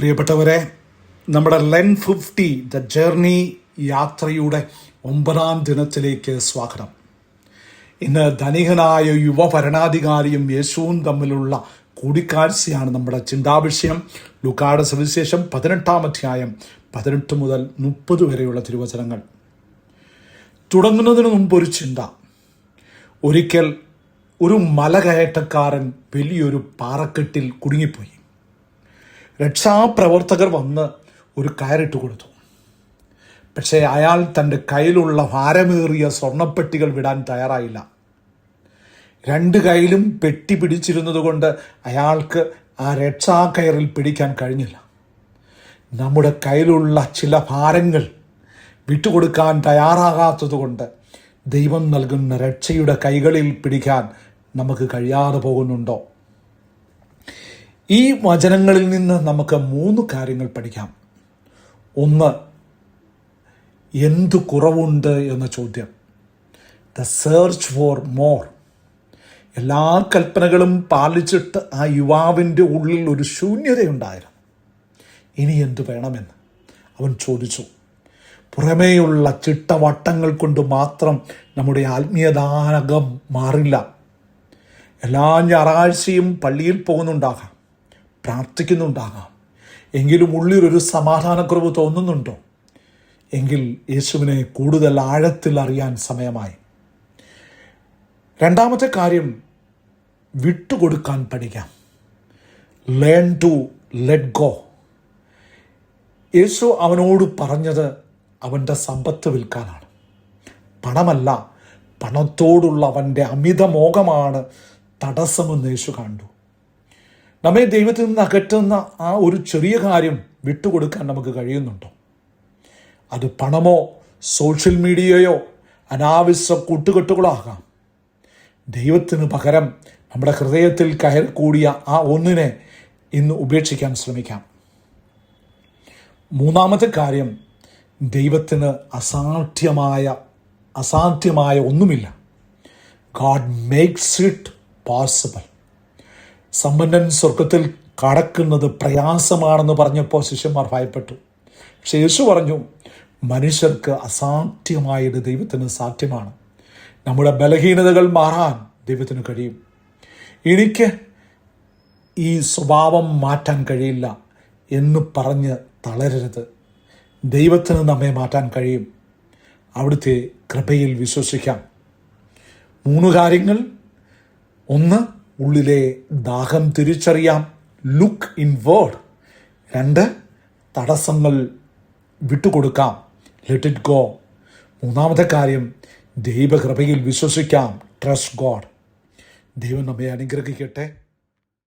പ്രിയപ്പെട്ടവരെ, നമ്മുടെ Len 50 the journey യാത്രയുടെ 9-ാം ദിനത്തിലേക്ക് സ്വാഗതം. ഇന്ന് ധനികനായ യുവ ഭരണാധികാരിയും യേശുവും തമ്മിലുള്ള കൂടിക്കാഴ്ചയാണ് നമ്മുടെ ചിന്താവിഷയം. ലൂക്കായുടെ സുവിശേഷം 18-ാം അധ്യായം 18 മുതൽ 30 വരെയുള്ള തിരുവചനങ്ങൾ. തുടങ്ങുന്നതിന് മുമ്പ് ഒരു ചിന്ത. ഒരിക്കൽ ഒരു മലകയറ്റക്കാരൻ വലിയൊരു പാറക്കെട്ടിൽ കുടുങ്ങിപ്പോയി. രക്ഷാപ്രവർത്തകർ വന്ന് ഒരു കയറിട്ട് കൊടുത്തു. പക്ഷേ അയാൾ തൻ്റെ കയ്യിലുള്ള ഭാരമേറിയ സ്വർണ്ണപ്പെട്ടികൾ വിടാൻ തയ്യാറായില്ല. 2 കൈയിലും പെട്ടി പിടിച്ചിരുന്നത് കൊണ്ട് അയാൾക്ക് ആ രക്ഷാക്കയറിൽ പിടിക്കാൻ കഴിഞ്ഞില്ല. നമ്മുടെ കയ്യിലുള്ള ചില ഭാരങ്ങൾ വിട്ടുകൊടുക്കാൻ തയ്യാറാകാത്തതുകൊണ്ട് ദൈവം നൽകുന്ന രക്ഷയുടെ കൈകളിൽ പിടിക്കാൻ നമുക്ക് കഴിയാതെ പോകുന്നുണ്ടോ? ഈ വചനങ്ങളിൽ നിന്ന് നമുക്ക് 3 കാര്യങ്ങൾ പഠിക്കാം. 1, എന്തു കുറവുണ്ട് എന്ന ചോദ്യം. The search for more. എല്ലാ കൽപ്പനകളും പാലിച്ചിട്ട് ആ യുവാവിൻ്റെ ഉള്ളിൽ ഒരു ശൂന്യതയുണ്ടായിരുന്നു. ഇനി എന്തു വേണമെന്ന് അവൻ ചോദിച്ചു. പുറമേയുള്ള ചിട്ടവട്ടങ്ങൾ കൊണ്ട് മാത്രം നമ്മുടെ ആത്മീയദാനകം മാറില്ല. എല്ലാ ഞായറാഴ്ചയും പള്ളിയിൽ പോകുന്നുണ്ടാകാം, പ്രാർത്ഥിക്കുന്നുണ്ടാകാം, എങ്കിലും ഉള്ളിലൊരു സമാധാനക്കുറവ് തോന്നുന്നുണ്ടോ? എങ്കിൽ യേശുവിനെ കൂടുതൽ ആഴത്തിൽ അറിയാൻ സമയമായി. 2-ാമത്തെ കാര്യം, വിട്ടുകൊടുക്കാൻ പഠിക്കാം. Learn to let go. Yeshu അവനോട് പറഞ്ഞത് അവൻ്റെ സമ്പത്ത് വിൽക്കാനാണ്, പണമല്ല. പണത്തോടുള്ള അവൻ്റെ അമിതമോഹമാണ് തടസ്സമെന്ന് യേശു കണ്ടു. നമ്മെ ദൈവത്തിൽ നിന്ന് അകറ്റുന്ന ആ ഒരു ചെറിയ കാര്യം വിട്ടുകൊടുക്കാൻ നമുക്ക് കഴിയുന്നുണ്ടോ? അത് പണമോ സോഷ്യൽ മീഡിയയോ അനാവശ്യ കൂട്ടുകെട്ടുകളോ ആകാം. ദൈവത്തിന് പകരം നമ്മുടെ ഹൃദയത്തിൽ കയറി കൂടിയ ആ ഒന്നിനെ ഇന്ന് ഉപേക്ഷിക്കാൻ ശ്രമിക്കാം. 3-ാമത്തെ കാര്യം, ദൈവത്തിന് അസാധ്യമായ ഒന്നുമില്ല. God makes it possible. സമ്പന്നൻ സ്വർഗത്തിൽ കടക്കുന്നത് പ്രയാസമാണെന്ന് പറഞ്ഞപ്പോൾ ശിഷ്യന്മാർ ഭയപ്പെട്ടു. പക്ഷെ യേശു പറഞ്ഞു, മനുഷ്യർക്ക് അസാധ്യമായത് ദൈവത്തിന് സാധ്യമാണ്. നമ്മുടെ ബലഹീനതകൾ മാറാൻ ദൈവത്തിന് കഴിയും. എനിക്ക് ഈ സ്വഭാവം മാറ്റാൻ കഴിയില്ല എന്ന് പറഞ്ഞ് തളരരുത്. ദൈവത്തിന് നമ്മെ മാറ്റാൻ കഴിയും. അവിടുത്തെ കൃപയിൽ വിശ്വസിക്കാം. 3 കാര്യങ്ങൾ. 1, ഉള്ളിലെ ദാഹം തിരിച്ചറിയാം. Look inward. 2, തടസ്സങ്ങൾ വിട്ടുകൊടുക്കാം. Let it go. 3-ാമത്തെ കാര്യം, ദൈവകൃപയിൽ വിശ്വസിക്കാം. Trust God. ദൈവം നമ്മെ അനുഗ്രഹിക്കട്ടെ.